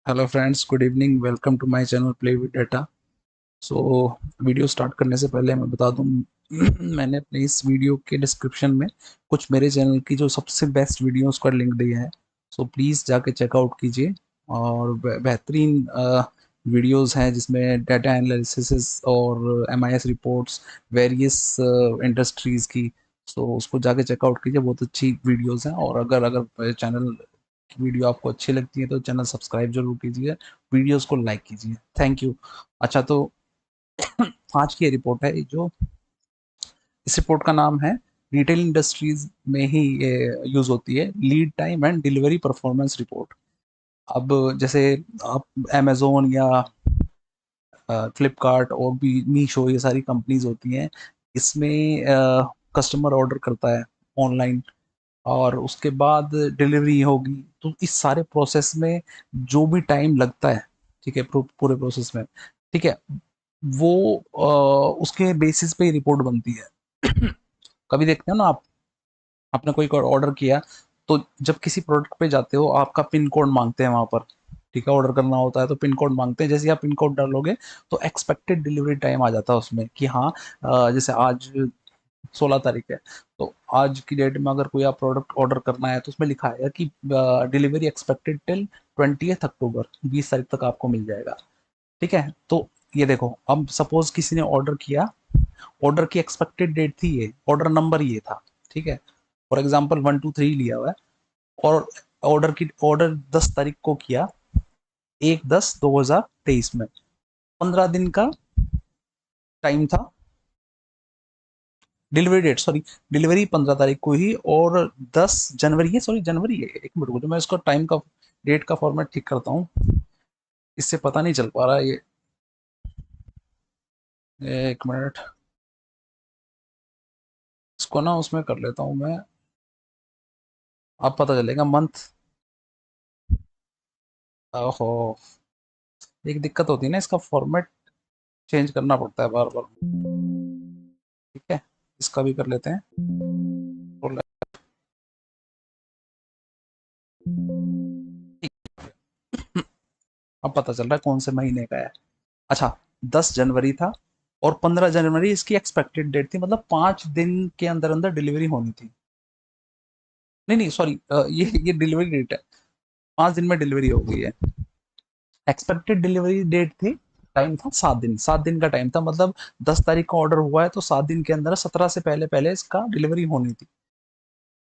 Hello friends, good evening. Welcome to my channel play with data. So video start करने से पहले मैं बता दूं मैंने अपने इस वीडियो के डिस्क्रिप्शन में कुछ मेरे चैनल की जो सबसे बेस्ट वीडियोस का लिंक दिया है। सो प्लीज़ जाके चेकआउट कीजिए। और बेहतरीन वीडियोस हैं जिसमें डाटा एनालिसिस और एमआईएस रिपोर्ट्स वेरियस इंडस्ट्रीज़ की। सो उसको जाके चेकआउट कीजिए, बहुत अच्छी वीडियोस हैं। और अगर अगर चैनल वीडियो आपको अच्छी लगती है तो चैनल सब्सक्राइब जरूर कीजिए, वीडियोस को लाइक कीजिए। Thank you. अच्छा, तो आज की ये रिपोर्ट है जो इस रिपोर्ट का नाम है, रिटेल इंडस्ट्रीज में ही ये यूज होती है, lead time and delivery performance report. अब जैसे आप अमेजोन या फ्लिपकार्ट और भी मीशो, ये सारी कंपनीज होती हैं। इसमें कस्टमर ऑर्डर करता है ऑनलाइन और उसके बाद डिलीवरी होगी। तो इस सारे प्रोसेस में जो भी टाइम लगता है, ठीक है, पूरे प्रोसेस में, ठीक है, वो उसके बेसिस पे ही रिपोर्ट बनती है। कभी देखते हो ना आप, आपने कोई ऑर्डर किया तो जब किसी प्रोडक्ट पे जाते हो आपका पिन कोड मांगते हैं वहां पर। ठीक है, ऑर्डर करना होता है तो पिन कोड मांगते हैं। जैसे आप पिन कोड डालोगे तो एक्सपेक्टेड डिलीवरी टाइम आ जाता है उसमें कि हाँ, जैसे आज 16 तारीख है, तो आज की डेट में अगर कोई आप प्रोडक्ट ऑर्डर करना है तो उसमें लिखा है कि डिलीवरी एक्सपेक्टेड टिल 20 अक्टूबर, 20 तारीख तक आपको मिल जाएगा। ठीक है, तो ये देखो, अब सपोज किसी ने ऑर्डर किया, ऑर्डर की एक्सपेक्टेड डेट थी, ये ऑर्डर नंबर ये था। ठीक है, फॉर एग्जाम्पल 1 2 3 लिया हुआ है और ऑर्डर 10 तारीख को किया, 1/10/2023 में। 15 दिन का टाइम था। डिलीवरी डेट, सॉरी, डिलीवरी 15 तारीख को ही, और 10 जनवरी है, सॉरी जनवरी है। एक मिनट रुको, जो मैं इसको टाइम का, डेट का फॉर्मेट ठीक करता हूँ, इससे पता नहीं चल पा रहा है ये। एक मिनट, इसको ना उसमें कर लेता हूँ मैं, अब पता चलेगा मंथ। ओहो, एक दिक्कत होती है ना, इसका फॉर्मेट चेंज करना पड़ता है बार बार। ठीक है, इसका भी कर लेते हैं। अब पता चल रहा है कौन से महीने का है। अच्छा, 10 जनवरी था और 15 जनवरी इसकी एक्सपेक्टेड डेट थी, मतलब 5 दिन के अंदर अंदर डिलीवरी होनी थी। नहीं नहीं, सॉरी, ये डिलीवरी डेट है, 5 दिन में डिलीवरी हो गई है। एक्सपेक्टेड डिलीवरी डेट थी, टाइम था 7 दिन, 7 दिन का टाइम था, मतलब 10 तारीख का ऑर्डर हुआ है तो 7 दिन के अंदर, 17 से पहले पहले इसका डिलीवरी होनी थी।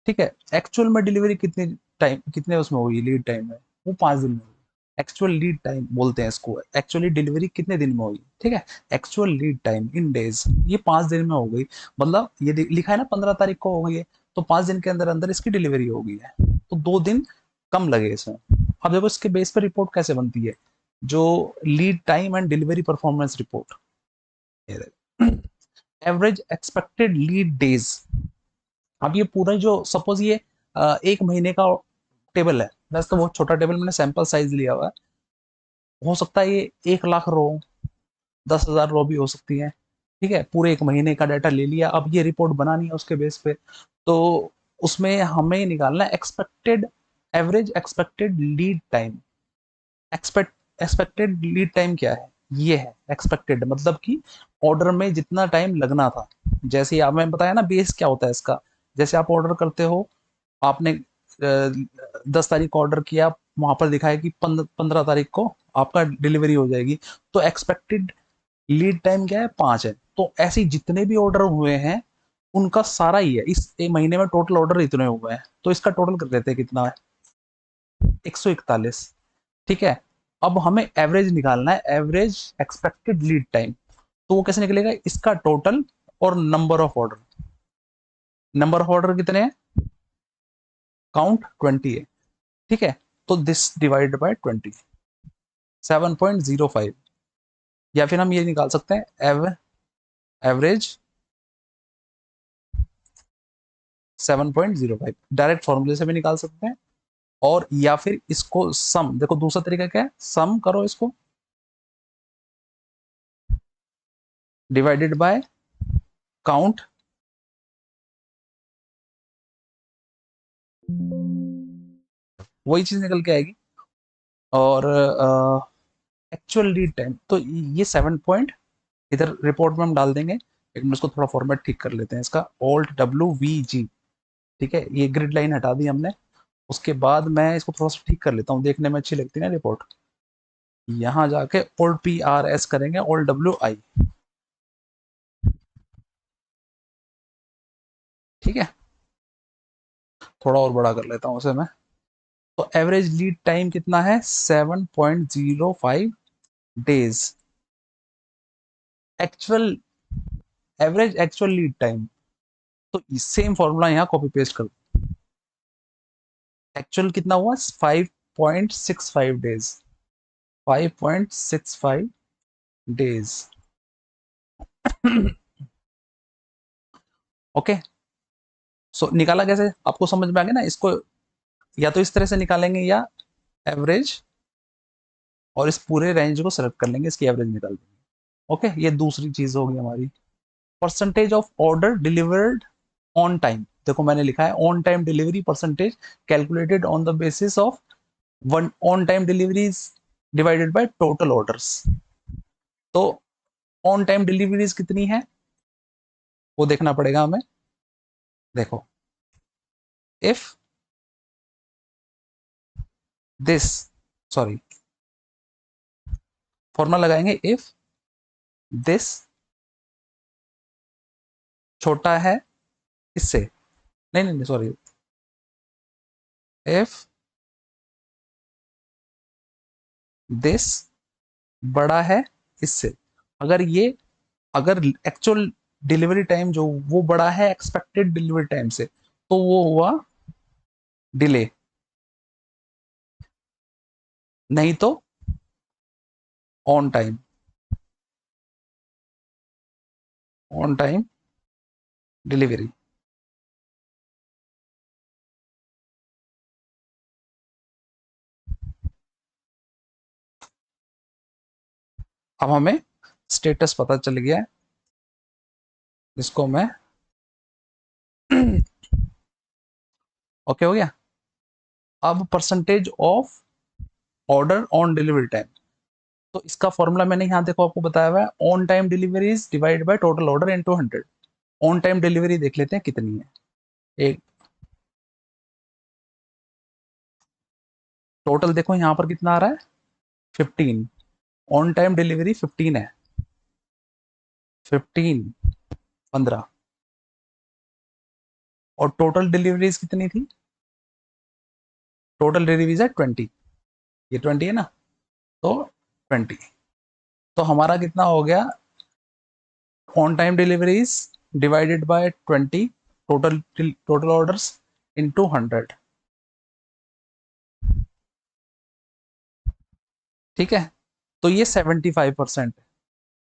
ठीक है, एक्चुअल में डिलीवरी कितने टाइम, कितने उसमें हुई लीड टाइम में, वो 5 दिन में हुई। एक्चुअल लीड टाइम बोलते हैं इसको, एक्चुअली डिलीवरी कितने दिन में हुई। ठीक है, actual lead time in days, ये 5 दिन में हो गई। मतलब ये लिखा है ना 15 तारीख को हो गई है, तो 5 दिन के अंदर अंदर इसकी डिलीवरी हो गई है, तो 2 दिन कम लगे इसमें। अब देखो इसके बेस पर रिपोर्ट कैसे बनती है, जो lead time and delivery performance report, average expected lead days. अब ये पूरा जो सपोज ये एक महीने का टेबल है, वैसे तो बहुत छोटा टेबल, मैंने सैंपल साइज लिया हुआ है। हो सकता है ये 1 लाख रो, 10,000 रो भी हो सकती है। ठीक है, पूरे एक महीने का डाटा ले लिया, अब ये रिपोर्ट बनानी है उसके बेस पे। तो उसमें हमें निकालना है expected, average expected lead time. Expected lead time क्या है, ये है एक्सपेक्टेड, मतलब कि ऑर्डर में जितना टाइम लगना था। जैसे आप, मैं बताया ना बेस क्या होता है इसका। जैसे आप ऑर्डर करते हो, आपने 10 तारीख को ऑर्डर किया, वहां पर दिखा है कि 15 तारीख को आपका डिलीवरी हो जाएगी, तो एक्सपेक्टेड लीड टाइम क्या है, 5 है। तो ऐसे ही जितने भी ऑर्डर हुए हैं उनका सारा ही है, इस एक महीने में टोटल ऑर्डर इतने हुए हैं, तो इसका टोटल कर देते हैं कितना है, 141। ठीक है, अब हमें एवरेज निकालना है, एवरेज एक्सपेक्टेड लीड टाइम। तो वो कैसे निकलेगा, इसका टोटल और number of order. Number of order कितने हैं, काउंट 20 है। ठीक है, तो दिस डिवाइड बाय 20, 7.05। या फिर हम ये निकाल सकते हैं, एवरेज 7.05, डायरेक्ट फॉर्मूले से भी निकाल सकते हैं। और या फिर इसको सम, देखो दूसरा तरीका क्या है, सम करो इसको, डिवाइडेड बाय काउंट, वही चीज निकल के आएगी। और एक्चुअल लीड टाइम, तो ये 7 पॉइंट इधर रिपोर्ट में हम डाल देंगे। एक मिनट, इसको थोड़ा फॉर्मेट ठीक कर लेते हैं इसका, Alt+W+V+G। ठीक है, ये ग्रिड लाइन हटा दी हमने। उसके बाद मैं इसको थोड़ा सा ठीक कर लेता हूँ, देखने में अच्छी लगती है ना रिपोर्ट। यहाँ जाके Alt+PRS करेंगे, Alt+W+I। ठीक है, थोड़ा और बड़ा कर लेता हूँ उसे मैं। तो एवरेज लीड टाइम कितना है? 7.05 days. Actual average actual lead time, तो सेम फॉर्मूला यहाँ कॉपी पेस्ट कर। एक्चुअल कितना हुआ? 5.65 डेज। 5.65 डेज। ओके, सो निकाला कैसे? आपको समझ में आ गया ना? इसको या तो इस तरह से निकालेंगे, या एवरेज, और इस पूरे रेंज को सेलेक्ट कर लेंगे, इसकी एवरेज निकाल देंगे। ओके, ये दूसरी चीज होगी हमारी। Percentage of order delivered on time, देखो मैंने लिखा है on time delivery percentage calculated on the basis of one on time deliveries divided by total orders. तो ऑन टाइम डिलीवरीज कितनी है वो देखना पड़ेगा हमें। देखो, इफ दिस, सॉरी, फॉर्मूला लगाएंगे, इफ दिस छोटा है इससे, नहीं नहीं सॉरी, इफ दिस बड़ा है इससे, अगर ये, अगर एक्चुअल डिलीवरी टाइम जो वो बड़ा है एक्सपेक्टेड डिलीवरी टाइम से, तो वो हुआ डिले, नहीं तो on time. On time delivery. अब हमें स्टेटस पता चल गया है, इसको मैं ओके हो गया। अब percentage of order on delivery time, तो इसका फॉर्मूला मैंने यहाँ देखो आपको बताया हुआ है, on time deliveries divide by total order into 100। On time delivery देख लेते हैं कितनी है। एक टोटल देखो यहाँ पर कितना आ रहा है, 15। ऑन टाइम डिलीवरी 15 है, 15, 15। और टोटल डिलीवरीज कितनी थी? टोटल डिलीवरीज है 20, ये 20 है ना, तो 20। तो हमारा कितना हो गया? On time deliveries divided by 20, total orders into 100। ठीक है, तो ये 75%,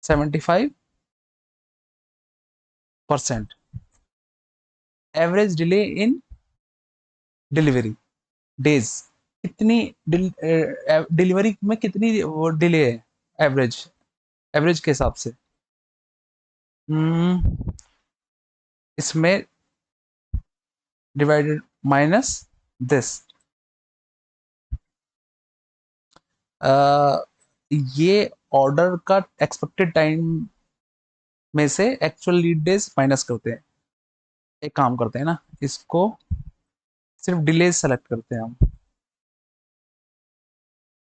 75% average delay in delivery days. कितनी डिलीवरी में कितनी डिले है एवरेज, एवरेज के हिसाब से? हम्म, इसमें डिवाइडेड माइनस दिस, ये ऑर्डर का एक्सपेक्टेड टाइम में से एक्चुअल लीड डेज माइनस करते हैं। एक काम करते हैं ना, इसको सिर्फ डिले सेलेक्ट करते हैं हम,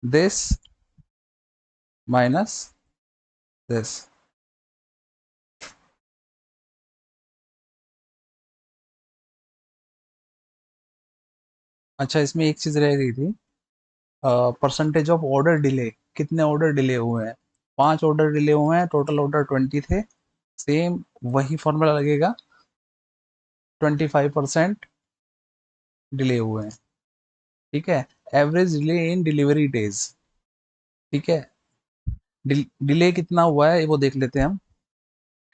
दिस माइनस दिस। अच्छा, इसमें एक चीज रह गई थी, परसेंटेज ऑफ ऑर्डर डिले, कितने ऑर्डर डिले हुए हैं? 5 ऑर्डर डिले हुए हैं, टोटल ऑर्डर 20 थे। सेम वही फॉर्मूला लगेगा, 25% डिले हुए हैं। ठीक है, average delay in delivery days. ठीक है, डिले कितना हुआ है वो देख लेते हैं हम,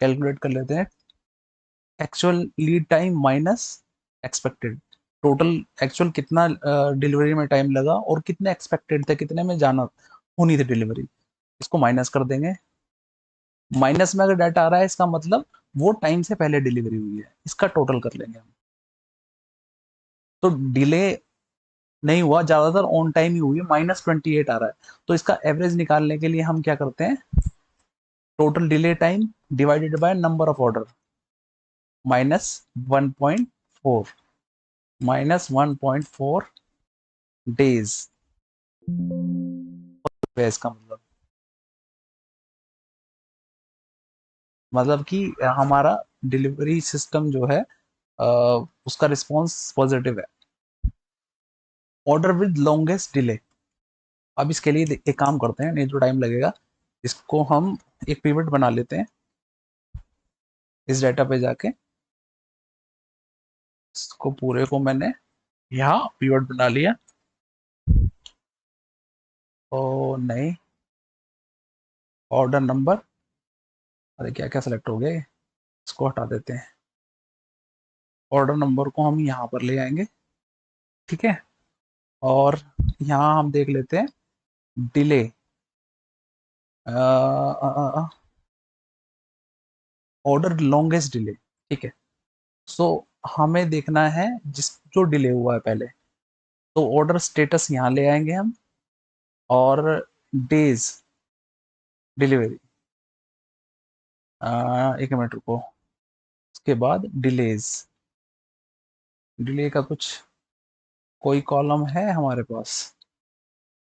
कैलकुलेट कर लेते हैं। Actual lead time minus expected, total actual कितना डिलीवरी में टाइम लगा और कितने एक्सपेक्टेड थे, कितने में जाना होनी थी डिलीवरी, इसको माइनस कर देंगे। माइनस में अगर डाटा आ रहा है, इसका मतलब वो टाइम से पहले डिलीवरी हुई है, इसका टोटल कर लेंगे हम। तो डिले नहीं हुआ, ज्यादातर ऑन टाइम ही हुई है, -28 आ रहा है। तो इसका एवरेज निकालने के लिए हम क्या करते हैं, total delay time divided by number of order, -1.4, -1.4 days है इसका मतलब कि हमारा डिलीवरी सिस्टम जो है अ, उसका रिस्पॉन्स पॉजिटिव है। ऑर्डर विद लॉन्गेस्ट डिले, अब इसके लिए एक काम करते हैं, नहीं तो टाइम लगेगा, इसको हम एक पिवट बना लेते हैं। इस डाटा पे जाके इसको पूरे को मैंने यहाँ पिवट बना लिया। ओ नहीं, ऑर्डर नंबर, अरे क्या क्या सेलेक्ट हो गए, इसको हटा देते हैं। ऑर्डर नंबर को हम यहाँ पर ले आएंगे, ठीक है। और यहाँ हम देख लेते हैं डिले, ऑर्डर लॉन्गेस्ट डिले, ठीक है। सो हमें देखना है जिस जो डिले हुआ है पहले, तो ऑर्डर स्टेटस यहाँ ले आएंगे हम, और डेज डिलीवरी, एक मिनट रुको, उसके बाद डिलेज, डिले का कुछ कोई कॉलम है हमारे पास,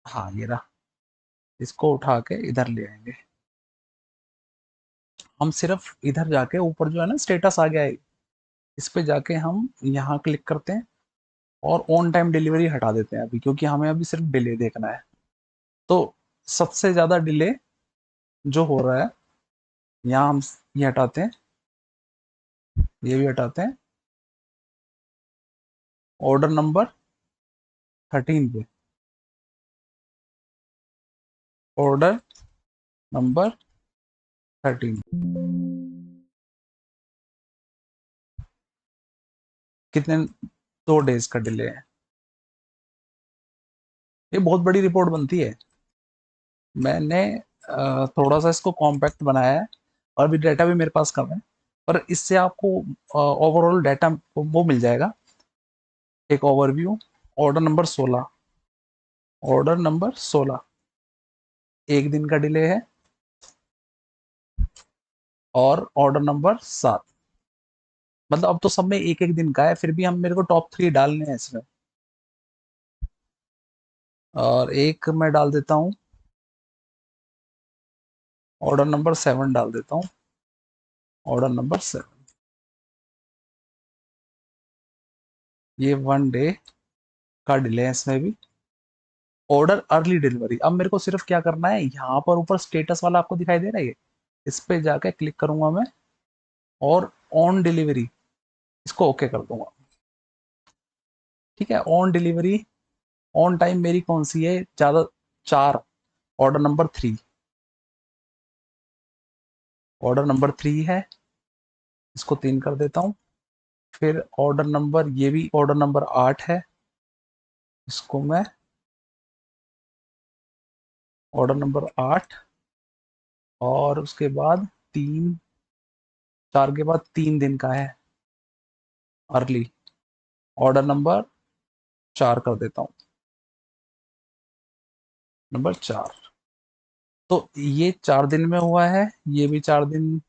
हाँ ये रहा, इसको उठा के इधर ले आएंगे। हम सिर्फ इधर जाके ऊपर जो है ना स्टेटस आ गया है, इस पे जाके हम यहाँ क्लिक करते हैं और ऑन टाइम डिलीवरी हटा देते हैं अभी, क्योंकि हमें अभी सिर्फ डिले देखना है। तो सबसे ज़्यादा डिले जो हो रहा है, यहाँ हम ये हटाते हैं, ये भी हटाते हैं, ऑर्डर नंबर 13 पे, ऑर्डर नंबर 13 कितने, 2 डेज का डिले है। ये बहुत बड़ी रिपोर्ट बनती है, मैंने थोड़ा सा इसको कॉम्पैक्ट बनाया है, और भी डाटा भी मेरे पास कम है, पर इससे आपको ओवरऑल डाटा वो मिल जाएगा। एक overview, order number 16, order number 16 एक दिन का डिले है, और ऑर्डर नंबर 7, मतलब अब तो सब में एक एक दिन का है, फिर भी हम मेरे को टॉप 3 डालने हैं इसमें। और एक मैं डाल देता हूँ, ऑर्डर नंबर 7 डाल देता हूँ, ऑर्डर नंबर 7, ये 1 डे का डिले है इसमें भी। ऑर्डर अर्ली डिलीवरी, अब मेरे को सिर्फ क्या करना है, यहाँ पर ऊपर स्टेटस वाला आपको दिखाई दे रहा है ये, इस पे जाके क्लिक करूंगा मैं, और ऑन डिलीवरी इसको ओके कर दूंगा, ठीक है। ऑन डिलीवरी, ऑन टाइम मेरी कौन सी है ज्यादा, 4, ऑर्डर नंबर 3, ऑर्डर नंबर 3 है, इसको 3 कर देता हूँ। फिर ऑर्डर नंबर, ये भी ऑर्डर नंबर 8 है, इसको मैं ऑर्डर नंबर 8, और उसके बाद 3, 4 के बाद 3 दिन का है अर्ली, ऑर्डर नंबर 4 कर देता हूँ, नंबर 4। तो ये 4 दिन में हुआ है, ये भी 4 दिन,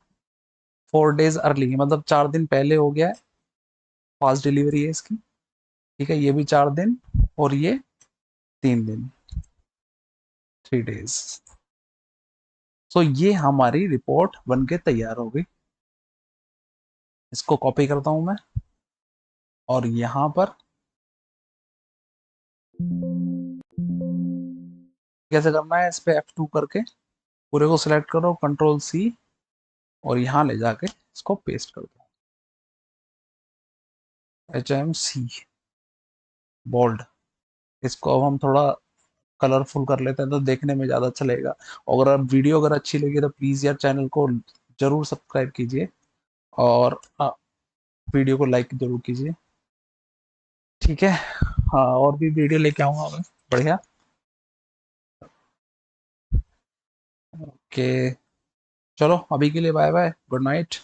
4 डेज अर्ली, मतलब 4 दिन पहले हो गया है, फास्ट डिलीवरी है इसकी, ठीक है। ये भी 4 दिन, और ये 3 दिन, 3 डेज। सो ये हमारी रिपोर्ट बन के तैयार हो गई। इसको कॉपी करता हूं मैं, और यहाँ पर कैसे करना है, इस पे F2 करके पूरे को सिलेक्ट करो, Ctrl+C, और यहाँ ले जाके इसको पेस्ट कर दो, HMC बोल्ड। इसको अब हम थोड़ा कलरफुल कर लेते हैं, तो देखने में ज़्यादा अच्छा लगेगा। अगर आप वीडियो अगर अच्छी लगी तो प्लीज़ यार चैनल को जरूर सब्सक्राइब कीजिए, और वीडियो को लाइक जरूर कीजिए, ठीक है। हाँ, और भी वीडियो लेके आऊँगा मैं, बढ़िया। ओके, चलो अभी के लिए बाय बाय, गुड नाइट।